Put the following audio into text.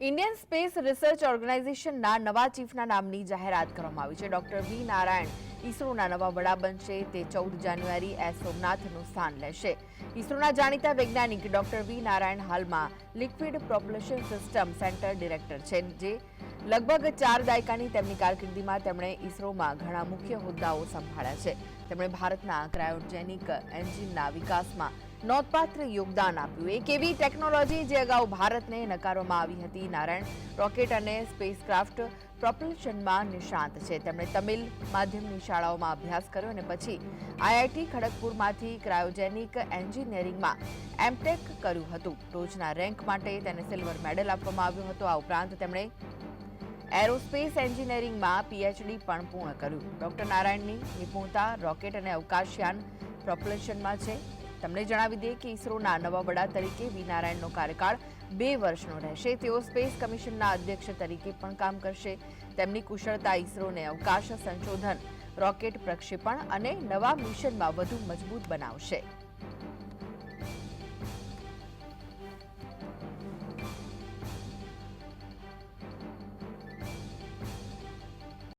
Indian space research ઓર્ગેનાઇઝેશનના નવા ચીફના નામની જાહેરાત કરવામાં આવી છે. ડોક્ટર વી નારાયણ ઇસરોના નવા વડા બનશે. તે 14 જાન્યુઆરી એસ સોમનાથનું સ્થાન લેશે. ઇસરોના જાણીતા વૈજ્ઞાનિક ડોક્ટર વી નારાયણ હાલમાં liquid propulsion system centre director છે. જે લગભગ 4 દાયકાની તેમની કારકિર્દીમાં તેમણે ઇસરોમાં ઘણા મુખ્ય હોદ્દાઓ સંભાળ્યા છે. તેમણે ભારતના ક્રાયોજેનિક એન્જિનના વિકાસમાં નોંધપાત્ર યોગદાન આપ્યું. એક એવી ટેકનોલોજી જે અગાઉ ભારતને નકારવામાં આવી હતી. નારાયણ રોકેટ અને સ્પેસક્રાફ્ટ પ્રોપલ્શનમાં નિષ્ણાત છે. તેમણે તમિલ માધ્યમની શાળાઓમાં અભ્યાસ કર્યો અને પછી આઈઆઈટી ખડગપુરમાંથી ક્રાયોજેનિક એન્જિનિયરિંગમાં એમટેક કર્યું હતું. ટોચના રેન્ક માટે તેને સિલ્વર મેડલ આપવામાં આવ્યો હતો. આ ઉપરાંત તેમણે એરોસ્પેસ એન્જિનિયરિંગમાં પીએચડી પણ પૂર્ણ કર્યું. ડોક્ટર નારાયણની નિપુણતા રોકેટ અને અવકાશયાન પ્રોપલ્શનમાં છે. તમને જણાવી દઈએ કે ઇસરોના નવા વડા તરીકે વી નારાયણનો કાર્યકાળ 2 વર્ષનો રહેશે. તેઓ સ્પેસ કમિશનના અધ્યક્ષ તરીકે પણ કામ કરશે. તેમની કુશળતા ઇસરોને અવકાશ સંશોધન, રોકેટ પ્રક્ષેપણ અને નવા મિશનમાં વધુ મજબૂત બનાવશે.